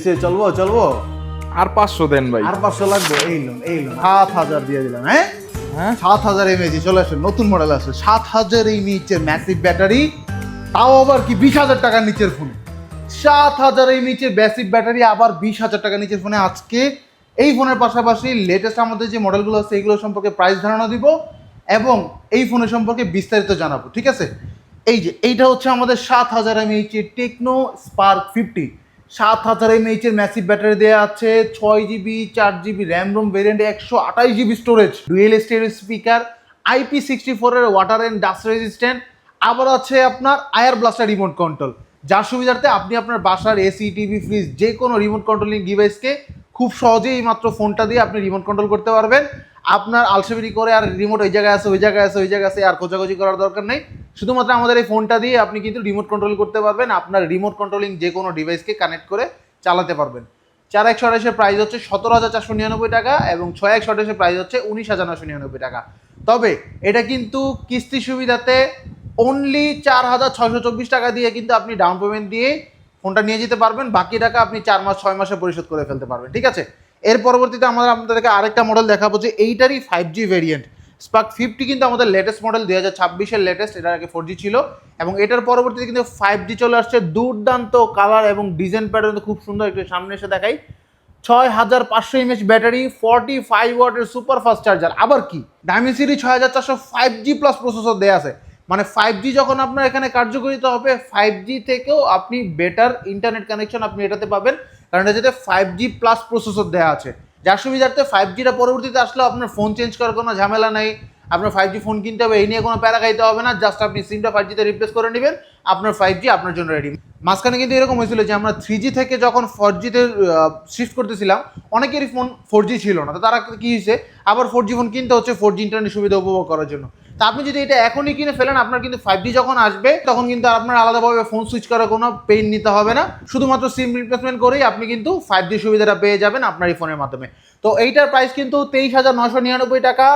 সে চলবো চলবো। আর 500 দেন ভাই। আর 500 লাগবে? এই লোন 7000 দিয়ে দিলাম। হ্যাঁ 7000 এমএএইচ চলে আসে, নতুন মডেল আছে 7000 এমএএইচ এর ম্যাসিভ ব্যাটারি, তাও আবার কি 20000 টাকার নিচের ফোনে। 7000 এমএএইচ এর ম্যাসিভ ব্যাটারি আবার 20000 টাকার নিচের ফোনে। আজকে এই ফোনের পাশাপাশি লেটেস্ট আমাদের যে মডেলগুলো আছে এগুলো সম্পর্কে প্রাইস ধারণা দিব এবং এই ফোনের সম্পর্কে বিস্তারিত জানাবো, ঠিক আছে? এই যে এইটা হচ্ছে আমাদের 7000 এমএএইচ এর টেকনো স্পার্ক 50। 7000 এমএএইচ এর ম্যাসিভ ব্যাটারি দেওয়া আছে, 6GB 4GB র্যাম রোম ভেরিয়েন্টে, 128GB storage, dual stereo speaker, IP64 এর ওয়াটার অ্যান্ড ডাস্ট রেজিস্ট্যান্ট, আবার আছে আপনার আয়ার ব্লাস্টার রিমোট কন্ট্রোল, যার সুবিধার্থে আপনি আপনার বাসার এসি টিভি ফ্রিজ যে কোনো রিমোট কন্ট্রোলিং ডিভাইসকে খুব সহজেই এই মাত্র ফোনটা দিয়ে আপনি রিমোট কন্ট্রোল করতে পারবেন। আপনার আলসেমিরি করে আর রিমোট ওই জায়গায় আছে ওই জায়গায় আছে ওই জায়গায় আছে আর খোঁজাখুঁজি করার দরকার নেই। শুধুমাত্র আমাদের এই ফোনটা দিয়ে আপনি কিন্তু রিমোট কন্ট্রোল করতে পারবেন, আপনার রিমোট কন্ট্রোলিং যে কোনো ডিভাইসকে কানেক্ট করে চালাতে পারবেন। 4128 প্রাইস হচ্ছে 17499 টাকা এবং 6128 প্রাইস হচ্ছে 19999 টাকা। তবে এটা কিন্তু কিস্তি সুবিধাতে অনলি 4624 টাকা দিয়ে কিন্তু আপনি ডাউন পেমেন্ট দিয়ে ফোনটা নিয়ে যেতে পারবেন, বাকি টাকা আপনি 4 মাস 6 মাসে পরিশোধ করে ফেলতে পারবেন, ঠিক আছে? এর পরবর্তীতে আমরা আপনাদেরকে আরেকটা মডেল দেখাবো যে এইটারই 5G ভেরিয়েন্ট স্পার্ক 50 কিন্তু আমাদের লেটেস্ট মডেল 2026-এর লেটেস্ট, এটার আগে 4G ছিল এবং এটার পরবর্তীতে কিন্তু 5G চলে আসছে। দুর্দান্ত কালার এবং ডিজাইন প্যাটার্ন খুব সুন্দর, একটু সামনে এসে দেখাই। 6500 এমএএইচ ব্যাটারি, 45 ওয়াটের সুপার ফাস্ট চার্জার, আবার কি ডায়মেনসিটি 6400 5G প্লাস প্রসেসর দেয়া আছে। মানে 5G যখন আপনার এখানে কার্যকরিতা হবে 5G থেকেও আপনি বেটার ইন্টারনেট কানেকশন আপনি এটাতে পাবেন, কারণ এটাতে 5G প্লাস প্রসেসর দেওয়া আছে, যার সুবিধার্থে 5Gটা পরবর্তীতে আসলেও আপনার ফোন চেঞ্জ করার কোনো ঝামেলা নেই। আপনার 5G ফোন কিনতে হবে এই নিয়ে কোনো প্যারা খাইতে হবে না, জাস্ট আপনি সিমটা 5Gতে রিপ্লেস করে নেবেন, আপনার 5G আপনার জন্য রেডি। মাঝখানে কিন্তু এরকম হয়েছিল যে আমরা 3G থেকে যখন 4Gতে শিফট করতেছিলাম অনেকেরই ফোন 4G ছিল না, তো তারা কী হয়েছে আবার 4G ফোন কিনতে হচ্ছে 4G ইন্টারনেট সুবিধা উপভোগ করার জন্য। তা আপনি যদি এটা এখনই কিনে ফেলেন আপনার কিন্তু 5G যখন আসবে তখন কিন্তু আপনার আলাদাভাবে ফোন সুইচ করার কোনো পেইন নিতে হবে না, শুধুমাত্র সিম রিপ্লেসমেন্ট করেই আপনি কিন্তু 5G সুবিধাটা পেয়ে যাবেন আপনার এই ফোনের মাধ্যমে। তো এইটার প্রাইস কিন্তু 23999 টাকা,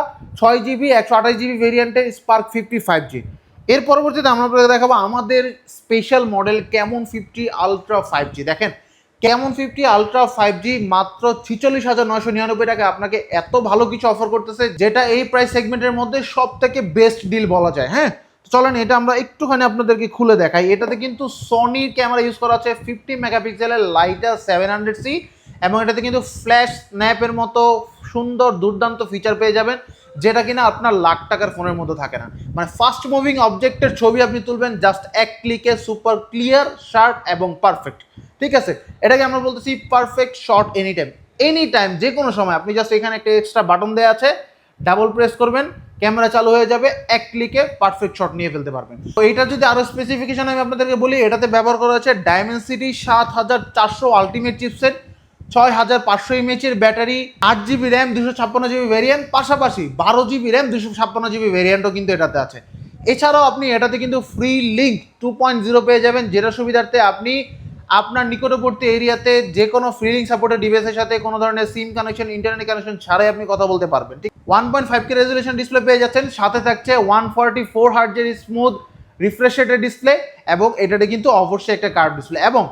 6GB 128GB ভেরিয়েন্টে স্পার্ক 50 5G। এর পরবর্তীতে আমরা আপনাদের দেখাবো আমাদের special model Camon 50 ultra 5G। দেখেন ক্যামন 50 আলট্রা 5G মাত্র 46999 টাকা আপনাকে এত ভালো কিছু অফার করতেছে, যেটা এই প্রাইস সেগমেন্টের মধ্যে সব থেকে বেস্ট ডিল বলা যায়। হ্যাঁ চলেন এটা আমরা একটুখানি আপনাদেরকে খুলে দেখাই। এটাতে কিন্তু সনির ক্যামেরা ইউজ করা আছে 50 মেগাপিক্সেলের লাইটা 700C এবং এটাতে কিন্তু ফ্ল্যাশ স্ন্যাপের মতো সুন্দর দুর্দান্ত ফিচার পেয়ে যাবেন, যেটা কিনা আপনার লাখ টাকার ফোনের মধ্যে থাকে না। মানে ফাস্ট মুভিং অবজেক্টের ছবি আপনি তুলবেন জাস্ট এক ক্লিকে, সুপার ক্লিয়ার, শার্প এবং পারফেক্ট, ঠিক আছে? এটাকে আমরা বলতেছি পারফেক্ট শট এনি টাইম যে কোনো সময়। আপনি জাস্ট এখানে একটা এক্সট্রা বাটন দেওয়া আছে, ডাবল প্রেস করবেন, ক্যামেরা চালু হয়ে যাবে, এক ক্লিকে পারফেক্ট শট নিয়ে ফেলতে পারবেন। তো এইটা যদি আরও স্পেসিফিকেশন আমি আপনাদেরকে বলি, এটাতে ব্যবহার করা হচ্ছে ডায়মেনসিটি 7400 আলটিমেট চিপসেট, 6500 এমএএইচের battery, 8GB RAM 256GB variant, পাশাপাশি 12GB র্যাম 256GB ভেরিয়েন্টও কিন্তু এটাতে আছে। এছাড়াও আপনি এটাতে কিন্তু ফ্রি লিঙ্ক 2.0 পেয়ে যাবেন, যেটা সুবিধার্থে আপনি আপনার নিকটবর্তী এরিয়াতে যে কোনো ফ্রি লিঙ্ক সাপোর্টেড ডিভাইসের সাথে কোনো ধরনের সিম কানেকশন, ইন্টারনেট কানেকশন ছাড়াই আপনি কথা বলতে পারবেন, ঠিক? 1.5K রেজুলেশন ডিসপ্লে পেয়ে যাচ্ছেন, সাথে থাকছে 144 হার্টজের স্মুথ রিফ্রেশ রেটের ডিসপ্লে এবং এটাতে কিন্তু অবশ্যই একটা কার্ভ ডিসপ্লে। এবং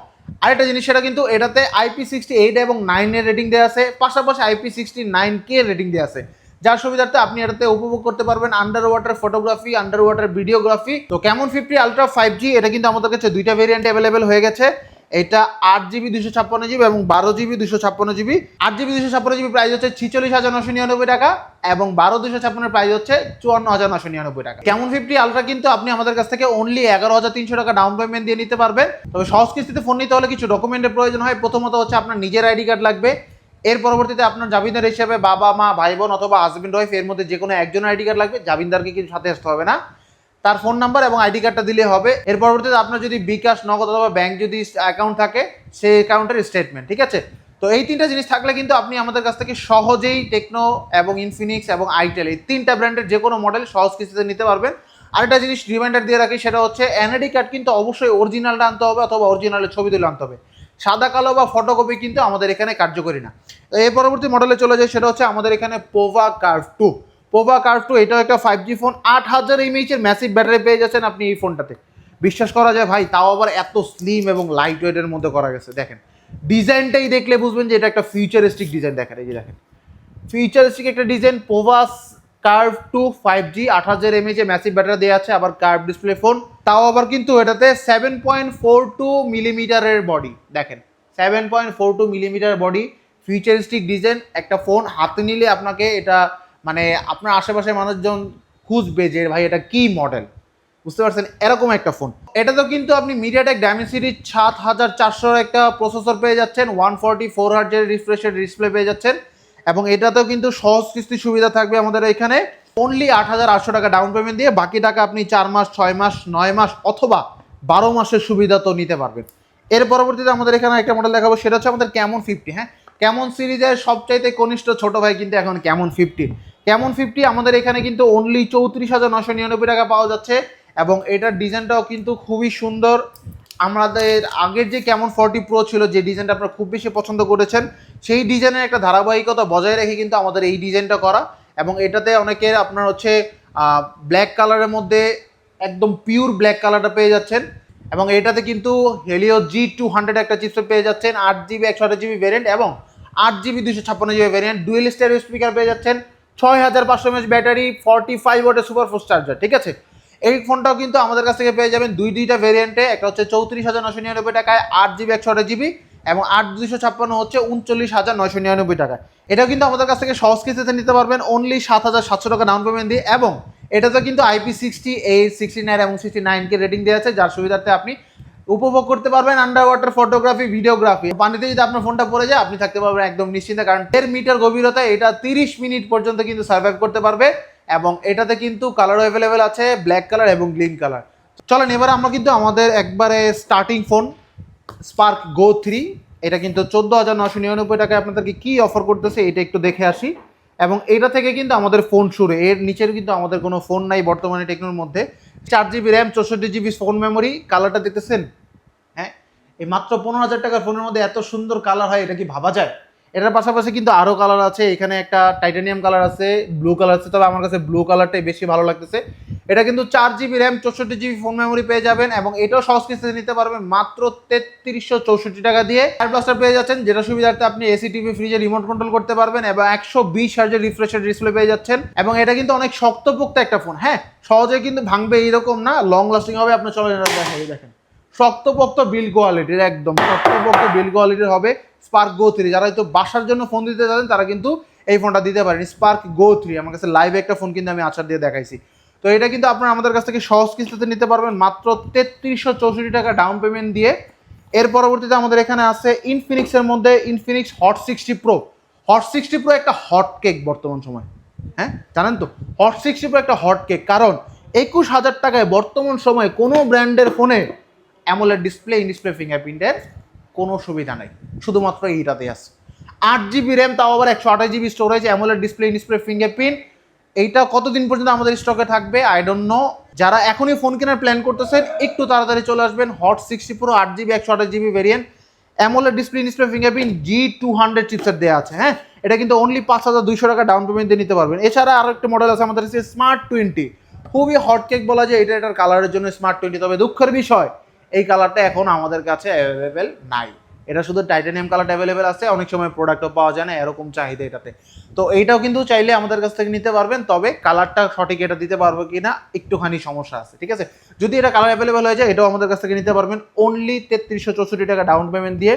আরেকটা জিনিস, সেটা কিন্তু এটাতে IP68 এবং 9 এর রেটিং দেওয়া আছে, পাশাপাশি IP69K রেটিং দেওয়া আছে, যার সুবিধার্থে আপনি এটাতে উপভোগ করতে পারবেন under water photography, under water videography. তো ক্যামন 50 আলট্রা 5G এটা কিন্তু আমাদের কাছে দুইটা ভেরিয়েন্ট অ্যাভেলেবেল হয়ে গেছে, এটা 8GB 256GB এবং 12GB 256GB। 8GB 256GB price হচ্ছে 46999 টাকা এবং 12 256 প্রাইস হচ্ছে 54999 টাকা। ক্যামন 50 আলট্রা কিন্তু আপনি আমাদের কাছ থেকে অনলি 11300 টাকা ডাউন পেমেন্ট দিয়ে নিতে পারবেন। তবে সহজ কিস্তিতে ফোন নিতে হলে কিছু ডকুমেন্টের প্রয়োজন হয়। প্রথমত হচ্ছে আপনার নিজের আইডি কার্ড লাগবে, এর পরবর্তীতে আপনার জামিনদার হিসেবে বাবা মা ভাই বোন অথবা হাজবেন্ড ওয়াইফ এর মধ্যে যে কোনো একজনের আইডি কার্ড লাগবে, জামিনদারকে কিন্তু সাথে আসতে হবে না, তার ফোন নাম্বার এবং আইডি কার্ডটা দিলে হবে। এর পরবর্তীতে আপনার যদি বিকাশ, নগদ অথবা ব্যাংক যদি অ্যাকাউন্ট থাকে সেই অ্যাকাউন্টের স্টেটমেন্ট, ঠিক আছে? তো এই তিনটা জিনিস থাকলে কিন্তু আপনি আমাদের কাছ থেকে সহজেই টেকনো এবং ইনফিনিক্স এবং আইটেল এই তিনটা ব্র্যান্ডের যে কোনো মডেল সহজ কিস্তিতে নিতে পারবেন। আরেকটা জিনিস রিমাইন্ডার দিয়ে রাখি, সেটা হচ্ছে এনআইডি কার্ড কিন্তু অবশ্যই অরিজিনালটা আনতে হবে অথবা অরিজিনালের ছবি তুলে আনতে হবে, সাদা কালো বা ফটোকপি কিন্তু আমাদের এখানে কার্যকরী না। এর পরবর্তী মডেলে চলে যায়, সেটা হচ্ছে আমাদের এখানে পোভা কার্ভ 2। পোভা কার্ভ 2 এটাও একটা 5G ফোন, 8000 এমএএইচের ম্যাসিভ ব্যাটারি পেয়ে যাচ্ছেন আপনি এই ফোনটাতে। বিশ্বাস করা যায় ভাই, তাও আবার এত স্লিম এবং লাইট ওয়েটের মধ্যে করা গেছে। দেখেন ডিজাইনটাই দেখলে বুঝবেন যে এটা একটা ফিউচারিস্টিক ডিজাইন। দেখেন, এই যে দেখেন, ফিউচারিস্টিক একটা ডিজাইন। পোভাস curve two 5G 8000 mAh massive battery দেওয়া আছে, আবার কার্ভ ডিসপ্লে ফোন, তাও আবার কিন্তু এটাতে 7.42 মিলিমিটারের বডি। দেখেন 7.42 মিলিমিটার বডি, ফিউচারিস্টিক ডিজাইন একটা ফোন। হাতে নিলে আপনাকে এটা মানে আপনার আশেপাশের মানুষজন খুঁজবে যে ভাই এটা কি মডেল, বুঝতে পারছেন, এরকম একটা ফোন। এটা তো কিন্তু আপনি মিডিয়াটেক ডায়মেনসিটি 7400 একটা প্রসেসর পেয়ে যাচ্ছেন, 144 হার্জের রিফ্রেশের ডিসপ্লে পেয়ে যাচ্ছেন, এবং এটাতেও কিন্তু সহজ কিস্তি সুবিধা থাকবে আমাদের এখানে। অনলি 8800 টাকা ডাউন পেমেন্ট দিয়ে বাকি টাকা আপনি 4 মাস, 6 মাস, 9 মাস অথবা 12 মাসের সুবিধা তো নিতে পারবেন। এর পরবর্তীতে আমাদের এখানে একটা মডেল দেখাবো, সেটা হচ্ছে আমাদের ক্যামন 50। হ্যাঁ, ক্যামন সিরিজের সবচাইতে কনিষ্ঠ ছোট ভাই কিন্তু এখন ক্যামন 50। ক্যামন 50 আমাদের এখানে কিন্তু অনলি 34,999 টাকা পাওয়া যাচ্ছে, এবং এটার ডিজাইনটাও কিন্তু খুবই সুন্দর। আমাদের আগের যে ক্যামন 40 প্রো ছিল, যে ডিজাইনটা আপনারা খুব বেশি পছন্দ করেছেন, সেই ডিজাইনের একটা ধারাবাহিকতা বজায় রেখে কিন্তু আমাদের এই ডিজাইনটা করা। এবং এটাতে অনেকের আপনার হচ্ছে ব্ল্যাক কালারের মধ্যে একদম পিওর ব্ল্যাক কালারটা পেয়ে যাচ্ছেন, এবং এটাতে কিন্তু হেলিও G200 একটা চিপসেট পেয়ে যাচ্ছেন, 8GB 128GB ভ্যারিয়েন্ট এবং 8GB 256GB variant, dual stereo speaker পেয়ে যাচ্ছেন, 6500 mAh ব্যাটারি, 45 ওয়াটের সুপার ফাস্ট চার্জার। ঠিক আছে, এই ফোনটাও কিন্তু আমাদের কাছ থেকে পেয়ে যাবেন দুইটা ভেরিয়েন্টে। একটা হচ্ছে 34,999 টাকায় 8GB 128GB, এবং 8256 হচ্ছে 39,999 টাকায়। এটাও কিন্তু আমাদের কাছ থেকে সহজ কিস্তিতে নিতে পারবেন অনলি 7,700 টাকা ডাউন পেমেন্ট দিয়ে, এবং এটাতে কিন্তু IP68, 69 এবং 69 কে রেটিং দেওয়া আছে, যার সুবিধার্থে আপনি উপভোগ করতে পারবেন আন্ডার ওয়াটার ফটোগ্রাফি, ভিডিওগ্রাফি। পানিতে যদি আপনার ফোনটা পড়ে যায় আপনি থাকতে পারবেন একদম নিশ্চিন্তে, কারণ 1.5 মিটার গভীরতা এটা 30 মিনিট পর্যন্ত কিন্তু সার্ভাইভ করতে পারবে। এবং এটাতে কিন্তু কালারও অ্যাভেলেবেল আছে, ব্ল্যাক কালার এবং গ্রিন কালার। চলেন এবার আমরা কিন্তু আমাদের একবারে স্টার্টিং ফোন স্পার্ক গো 3, এটা কিন্তু 14,999 টাকায় আপনাদেরকে কি অফার করতেছে এটা একটু দেখে আসি। এবং এটা থেকে কিন্তু আমাদের ফোন শুরু, এর নিচের কিন্তু আমাদের কোনো ফোন নাই বর্তমানে টেকনোর মধ্যে। 4GB RAM, 64GB phone memory, কালারটা দেখতেছেন, হ্যাঁ, এই মাত্র 15,000 টাকার ফোনের মধ্যে এত সুন্দর কালার হয়, এটা কি ভাবা যায়? এটার পাশাপাশি কিন্তু আরও কালার আছে, এখানে একটা টাইটানিয়াম কালার আছে, ব্লু কালার আছে, তবে আমার কাছে ব্লু কালারটাই বেশি ভালো লাগতেছে। এটা কিন্তু 4GB RAM, 64GB phone memory পেয়ে যাবেন, এবং এটাও সহজ কিস্তিতে নিতে পারবেন মাত্র 3364 টাকা দিয়ে। এয়ার ব্লাস্টার পেয়ে যাচ্ছেন, যেটা সুবিধার্থে আপনি এসি, টিভি, ফ্রিজে রিমোট কন্ট্রোল করতে পারবেন, এবং 120 হার্জের রিফ্রেশের ডিসপ্লে পেয়ে যাচ্ছেন। এবং এটা কিন্তু অনেক শক্তপোক্ত একটা ফোন, হ্যাঁ, সহজে কিন্তু ভাঙবে এইরকম না, লং লাস্টিং হবে। আপনি চলে দেখেন শক্তপোক্ত বিল্ড কোয়ালিটির, একদম শক্তপোক্ত বিল্ড কোয়ালিটির হবে স্পার্ক গো 3। যারা হয়তো বাসার জন্য ফোন দিতে চান তারা কিন্তু এই ফোনটা দিতে পারেন, স্পার্ক গো 3। আমার কাছে লাইভে একটা ফোন কিন্তু আমি আচার দিয়ে দেখাইছি। তো এটা কিন্তু আপনারা আমাদের কাছ থেকে সহজ কিস্তিতে নিতে পারবেন মাত্র 3364 টাকা ডাউন পেমেন্ট দিয়ে। এর পরবর্তীতে আমাদের এখানে আছে ইনফিনিক্সের মধ্যে Infinix hot 60 pro. Hot 60 pro একটা হট কেক বর্তমান সময়, হ্যাঁ জানেন তো, হট 60 প্রো একটা হট কেক, কারণ 21,000 টাকায় বর্তমান সময়ে কোনো ব্র্যান্ডের ফোনে অ্যামোলেড ডিসপ্লে, ইন ডিসপ্লে ফিঙ্গারপ্রিন্টের কোনো সুবিধা নেই, শুধুমাত্র এইটাতে আছে। 8GB র্যাম, তাও আবার 128GB storage, AMOLED display, in display fingerprint. এইটা কতদিন পর্যন্ত আমাদের স্টকে থাকবে আই ডোন্ট নো। যারা এখনই ফোন কেনার প্ল্যান করতেছেন একটু তাড়াতাড়ি চলে আসবেন। Hot 60 pro 8GB 128GB variant, AMOLED display, in display fingerprint, G200 chipset দেওয়া আছে। হ্যাঁ, এটা কিন্তু অনলি 5,200 টাকা ডাউন পেমেন্ট দিয়ে নিতে পারবেন। এছাড়া আরও একটা মডেল আছে আমাদের কাছে স্মার্ট 20, খুবই হট কেক বলা যায় এটা, এটার কালারের জন্য স্মার্ট 20। তবে দুঃখের বিষয় এই কালারটা এখন আমাদের কাছে অ্যাভেলেবেল নাই, এটা শুধু টাইটানিয়াম কালারটা অ্যাভেলেবেল আছে, অনেক সময় প্রোডাক্টও পাওয়া যায় না, এরকম চাহিদা এটাতে। তো এইটাও কিন্তু চাইলে আমাদের কাছ থেকে নিতে পারবেন, তবে কালারটা সঠিক এটা দিতে পারবো কি না একটুখানি সমস্যা আছে। ঠিক আছে, যদি এটা কালার অ্যাভেলেবেল হয়ে যায় এটাও আমাদের কাছ থেকে নিতে পারবেন অনলি 3364 টাকা ডাউন পেমেন্ট দিয়ে।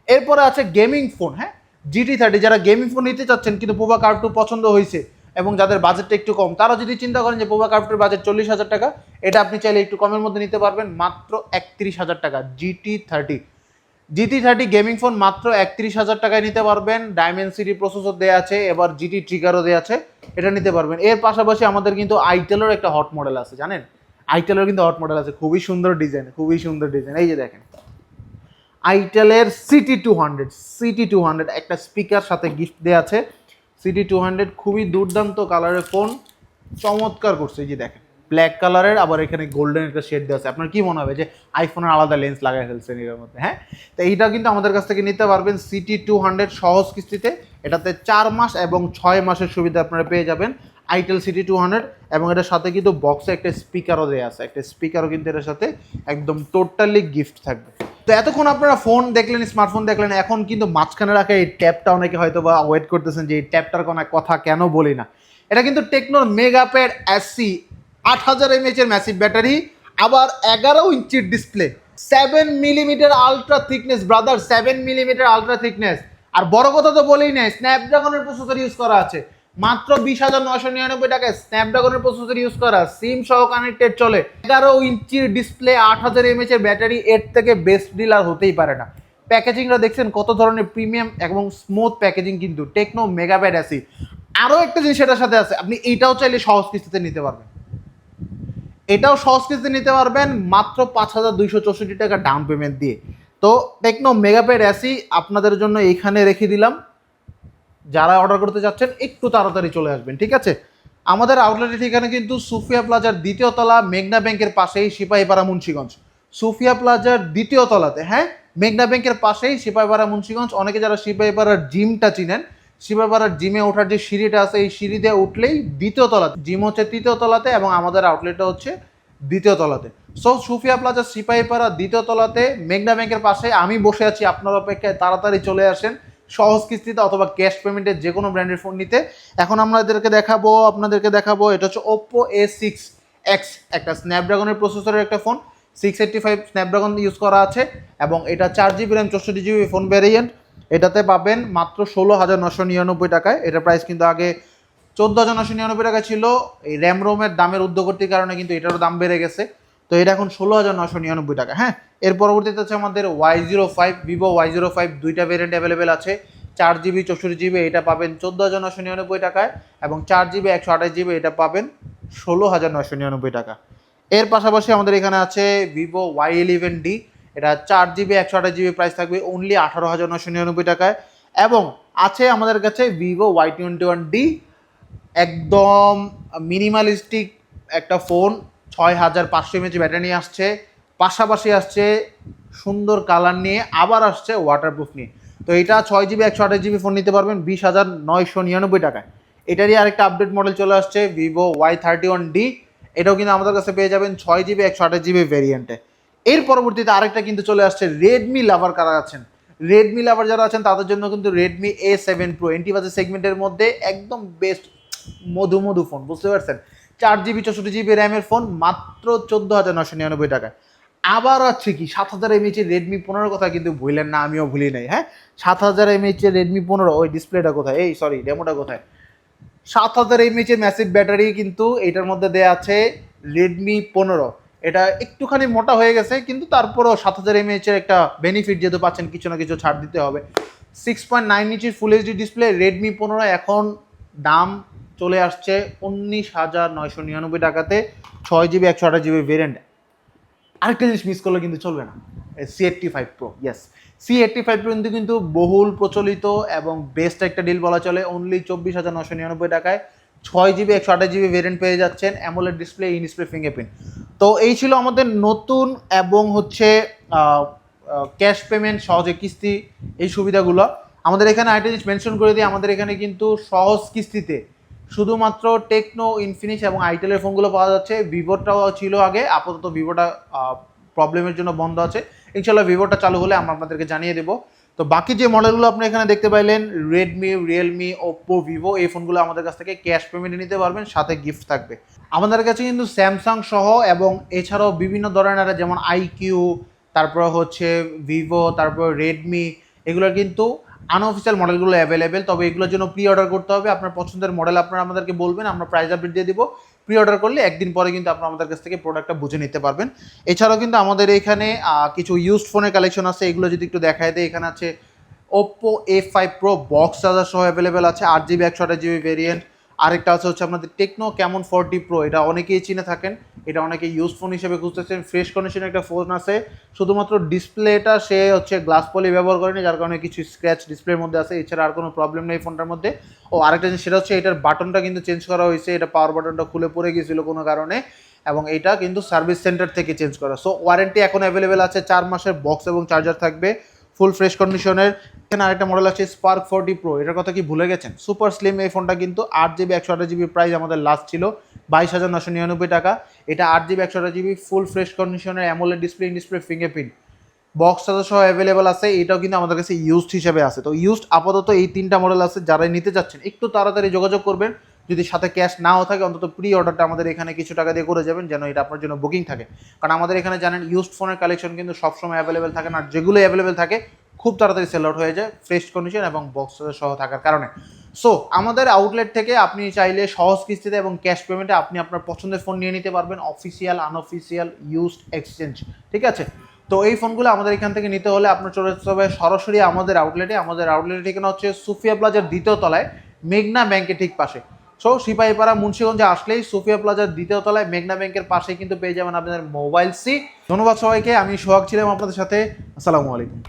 এরপরে আছে গেমিং ফোন, হ্যাঁ, GT30। যারা গেমিং ফোন নিতে চাচ্ছেন কিন্তু পোভা কার্ভ 2 পছন্দ হয়েছে এবং যাদের বাজেটটা একটু কম, তারা যদি চিন্তা করেন যে পোভা কার্ভ 2 বাজেট 40,000 টাকা, এটা আপনি চাইলে একটু কমের মধ্যে নিতে পারবেন মাত্র 31,000 টাকা। GT30 গেমিং ফোন মাত্র 31,000 টাকায় নিতে পারবেন। ডায়মেনসিটি প্রসেসর দেওয়া আছে, এবার GT ট্রিগারও দেওয়া আছে, এটা নিতে পারবেন। এর পাশাপাশি আমাদের কিন্তু আইটেলের একটা হট মডেল আছে, জানেন আইটেলের কিন্তু হট মডেল আছে, খুবই সুন্দর ডিজাইন, খুবই সুন্দর ডিজাইন। এই যে দেখেন আইটেলের CT200 একটা স্পিকার সাথে গিফট দেওয়া আছে। CT200 খুবই দুর্দান্ত কালারের ফোন, চমৎকার করছে। এই যে দেখেন ব্ল্যাক কালারের, আবার এখানে গোল্ডেন একটা শেড দেওয়া আছে। আপনার কি মনে হবে যে আইফোনের আলাদা লেন্স লাগাই ফেলছেন এর মধ্যে? হ্যাঁ, তো এইটা কিন্তু আমাদের কাছ থেকে নিতে পারবেন CT200 সহজ কিস্তিতে। এটাতে 4 মাস এবং 6 মাসের সুবিধা আপনারা পেয়ে যাবেন আইটেল CT200। এবং এটার সাথে কিন্তু বক্সে একটা স্পিকারও দেওয়া আছে, একটা স্পিকারও কিন্তু এটার সাথে একদম টোটালি গিফট থাকবে। তো এতক্ষণ আপনারা ফোন দেখলেন, স্মার্টফোন দেখলেন, এখন কিন্তু মাঝখানে রাখা এই ট্যাবটা অনেকে হয়তো বা ওয়েট করতেছেন যে এই ট্যাবটার কোনো কথা কেন বলি না। এটা কিন্তু টেকনোর মেগাপ্যাড SC 8000 mAh এর ম্যাসিভ ব্যাটারি, আবার 11 ইঞ্চির display, 7 millimetre ultra thickness brother, 7 millimetre ultra thickness. আর বড় কথা তো বলেই নাই, স্ন্যাপড্রাগনের প্রসেসর ইউজ করা আছে। মাত্র 20,999 টাকায় স্ন্যাপড্রাগনের প্রসেসর ইউজ করা, সিম সহ কানেক্টেড চলে, 11 ইঞ্চির ডিসপ্লে, 8000 mAh এর ব্যাটারি, এর থেকে বেস্ট ডিল আর হতেই পারে না। প্যাকেজিংটা দেখছেন কত ধরনের প্রিমিয়াম এবং স্মুথ প্যাকেজিং, কিন্তু টেকনো মেগাপ্যাড SC। আরও একটা জিনিস এটার সাথে আছে, আপনি এইটাও চাইলে সহজ কিস্তিতে নিতে পারবেন, এটাও সহজ কিস্তিতে নিতে পারবেন মাত্র 5,264 টাকা ডাউন পেমেন্ট দিয়ে। তো টেকনো মেগাপ্যাড SC আপনাদের জন্য এইখানে রেখে দিলাম, যারা অর্ডার করতে চাচ্ছেন একটু তাড়াতাড়ি চলে আসবেন, ঠিক আছে। আমাদের আউটলেটের ঠিকানা কিন্তু সুফিয়া প্লাজার দ্বিতীয় তলা, মেঘনা ব্যাংকের পাশেই, সিপাহীপাড়া, মুন্সিগঞ্জ। সুফিয়া প্লাজার দ্বিতীয় তলাতে, হ্যাঁ, মেঘনা ব্যাংকের পাশেই, সিপাহীপাড়া, মুন্সিগঞ্জ। অনেকে যারা সিপাহীপাড়ার জিমটা চিনেন, সিপাহীপাড়ার জিমে ওঠার যে সিঁড়িটা আছে, এই সিঁড়ি দিয়ে উঠলেই দ্বিতীয় তলাতে, জিম হচ্ছে তৃতীয় তলাতে এবং আমাদের আউটলেটটা হচ্ছে দ্বিতীয় তলাতে। সো সুফিয়া প্লাজা, সিপাহীপাড়া, দ্বিতীয় তলাতে, মেঘনা ব্যাংকের পাশে আমি বসে আছি আপনার অপেক্ষায়। তাড়াতাড়ি চলে আসেন সহজ কিস্তিতে অথবা ক্যাশ পেমেন্টের যে কোনো ব্র্যান্ডের ফোন নিতে। এখন আপনাদেরকে দেখাবো এটা হচ্ছে Oppo A6X, একটা স্ন্যাপড্রাগনের প্রসেসরের একটা ফোন, 685 স্ন্যাপড্রাগন ইউজ করা আছে এবং এটা 4GB RAM 64GB phone variant. এটাতে পাবেন মাত্র 16,999 টাকায়। এটার প্রাইস কিন্তু আগে 14,999 টাকা ছিল। এই র্যাম রোমের দামের ঊর্ধ্বগতির কারণে কিন্তু এটারও দাম বেড়ে গেছে। তো এটা এখন 16,999 টাকা। হ্যাঁ, এর পরবর্তীতে হচ্ছে আমাদের Y05, ভিভো Y05, দুইটা ভেরিয়েন্ট অ্যাভেলেবেল আছে। 4GB 64GB এটা পাবেন 14,999 টাকায় এবং 4GB 128GB এটা পাবেন 16,999 টাকা। এর পাশাপাশি আমাদের এখানে আছে ভিভো Y11D, এটা 4GB 128GB প্রাইস থাকবে অনলি 18,999 টাকায়। এবং আছে আমাদের কাছে ভিভো Y21D, একদম মিনিমালিস্টিক একটা ফোন, 6,500 mAh ব্যাটারি নিয়ে আসছে, পাশাপাশি আসছে সুন্দর কালার নিয়ে, আবার আসছে ওয়াটারপ্রুফ নিয়ে। তো এটা 6GB 128GB ফোন নিতে পারবেন 20,999 টাকায়। এটারই আরেকটা আপডেট মডেল চলে আসছে ভিভো Y31D, এটাও কিন্তু আমাদের কাছে পেয়ে যাবেন 6GB 128GB ভেরিয়েন্টে। এর পরবর্তীতে আরেকটা কিন্তু চলে আসছে, রেডমি লাভার কারা আছেন, রেডমি লাভার যারা আছেন তাদের জন্য কিন্তু রেডমি A7 Pro এন্টিবাজেট সেগমেন্টের মধ্যে একদম বেস্ট মধু ফোন, বুঝতে পারছেন। 4GB 64GB র্যামের ফোন মাত্র 14,999 টাকায়। আবার আছে কি 7,000 mAh রেডমি 15 কথা কিন্তু ভুলেন না, আমিও ভুলি নাই। হ্যাঁ, 7,000 mAh রেডমি 15, ওই ডিসপ্লেটা কোথায়, এই সরি ডেমোটা কোথায়, 7,000 mAh ম্যাসিভ ব্যাটারি কিন্তু এটার মধ্যে দেয়া আছে রেডমি 15। এটা একটুখানি মোটা হয়ে গেছে কিন্তু তারপরও 7,000 mAh এর একটা বেনিফিট যেহেতু পাচ্ছেন, কিছু না কিছু ছাড় দিতে হবে। 6.9 ইঞ্চির ফুল এইচডি ডিসপ্লে রেডমি 15 এখন দাম চলে আসছে 19,999 টাকাতে, 6GB 128GB ভেরিয়েন্ট। আরেকটা জিনিস মিস করলে কিন্তু চলবে না, C85 Pro। Yes, C85 Pro কিন্তু বহুল প্রচলিত এবং বেস্ট একটা ডিল বলা চলে, অনলি 24,999 টাকায় 6GB 128GB ভেরিয়েন্ট পেয়ে যাচ্ছেন, AMOLED display, in display fingerprint. তো এই ছিল আমাদের নতুন এবং হচ্ছে ক্যাশ পেমেন্ট, সহজে কিস্তি, এই সুবিধাগুলো। আমাদের এখানে আরেকটা জিনিস মেনশন করে দিই, আমাদের এখানে কিন্তু সহজ কিস্তিতে শুধুমাত্র টেকনো, ইনফিনিক্স এবং আইটেলের ফোনগুলো পাওয়া যাচ্ছে। ভিভোটাও ছিল আগে, আপাতত ভিভোটা প্রবলেমের জন্য বন্ধ আছে। ইনশাল্লাহ ভিভোটা চালু হলে আমরা আপনাদেরকে জানিয়ে দেবো। তো বাকি যে মডেলগুলো আপনি এখানে দেখতে পাইলেন, রেডমি, রিয়েলমি, ওপ্পো, ভিভো, এই ফোনগুলো আমাদের কাছ থেকে ক্যাশ পেমেন্টে নিতে পারবেন, সাথে গিফট থাকবে। আমাদের কাছে কিন্তু স্যামসাং সহ এবং এছাড়াও বিভিন্ন ধরনের যেমন আইকিউ, তারপর হচ্ছে ভিভো, তারপর রেডমি, এগুলোর কিন্তু আনঅফিসিয়াল মডেলগুলো অ্যাভেলেবেল। তবে এগুলোর জন্য প্রি অর্ডার করতে হবে। আপনার পছন্দের মডেল আপনারা আমাদেরকে বলবেন, আমরা প্রাইস আপডেট দিয়ে দিব। প্রি অর্ডার করলে একদিন পরে কিন্তু আপনারা আমাদের কাছ থেকে প্রোডাক্টটা বুঝে নিতে পারবেন। এছাড়াও কিন্তু আমাদের এখানে কিছু ইউজড ফোনের কালেকশন আছে, এগুলো যদি একটু দেখায় দেয়, এখানে আছে Oppo A5 Pro box charger সহ অ্যাভেলেবেল আছে, 8GB 128GB ভেরিয়েন্ট। আরেকটা আছে হচ্ছে আপনাদের টেকনো ক্যামন 40 Pro, এটা অনেকেই চিনে থাকেন, এটা অনেকে ইউজ ফোন হিসেবে খুঁজতেছেন। ফ্রেশ কন্ডিশনের একটা ফোন আছে, শুধুমাত্র ডিসপ্লেটা সে হচ্ছে গ্লাস পলি ব্যবহার করেনি, যার কারণে কিছু স্ক্র্যাচ ডিসপ্লের মধ্যে আছে, এছাড়া আর কোনো প্রবলেম নেই ফোনটার মধ্যে। ও আরেকটা জিনিস সেটা হচ্ছে এটার বাটনটা কিন্তু চেঞ্জ করা হয়েছে, এটা পাওয়ার বাটনটা খুলে পড়ে গিয়েছিল কোনো কারণে, এবং এটা কিন্তু সার্ভিস সেন্টার থেকে চেঞ্জ করা। সো ওয়ারেন্টি এখন অ্যাভেলেবেল আছে, 4 মাসের বক্স এবং চার্জার থাকবে, ফুল ফ্রেশ কন্ডিশনের। এখানে আরেকটা মডেল আছে স্পার্ক 40 Pro, এটার কথা কি ভুলে গেছেন? সুপার স্লিম এই ফোনটা কিন্তু 8GB 128GB প্রাইস আমাদের লাস্ট ছিল 22,999 টাকা। এটা 8GB 128GB ফুল ফ্রেশ কন্ডিশনের, AMOLED display, in display fingerprint, box charger সহ অ্যাভেলেবল আছে, এটাও কিন্তু আমাদের কাছে ইউজড হিসেবে আছে। তো ইউজড আপাতত এই 3টা মডেল আছে, যারা নিতে চাচ্ছেন একটু তাড়াতাড়ি যোগাযোগ করবেন। যদি সাথে ক্যাশ নাও থাকে অন্তত প্রি অর্ডারটা আমাদের এখানে কিছু টাকা দিয়ে করে যাবেন, যেন এটা আপনার জন্য বুকিং থাকে। কারণ আমাদের এখানে জানেন ইউজড ফোনের কালেকশন কিন্তু সবসময় অ্যাভেলেবেল থাকে না, আর যেগুলো অ্যাভেলেবেল থাকে খুব তাড়াতাড়ি সেল আউট হয়ে যায় ফ্রেশ কন্ডিশন এবং বক্স চার্জার সহ থাকার কারণে। সো আমাদের আউটলেট থেকে আপনি চাইলে সহজ কিস্তিতে এবং ক্যাশ পেমেন্টে আপনি আপনার পছন্দের ফোন নিয়ে নিতে পারবেন, অফিসিয়াল আনঅফিসিয়াল ইউজড এক্সচেঞ্জ, ঠিক আছে। তো এই ফোনগুলো আমাদের এখান থেকে নিতে হলে আপনার চলে যেতে হবে সরাসরি আমাদের আউটলেটে। আমাদের আউটলেটের ঠিকানা হচ্ছে সুফিয়া প্লাজার 2য় তলায়, মেঘনা ব্যাংকের ঠিক পাশে। সো সিপাহীপাড়া মুন্সিগঞ্জে আসলেই সুফিয়া প্লাজার 2য় তলায় মেঘনা ব্যাংকের পাশে কিন্তু পেয়ে যাবেন আপনাদের মোবাইল সি। ধন্যবাদ সবাইকে, আমি সোহাগ ছিলাম আপনাদের সাথে। আসসালামু আলাইকুম।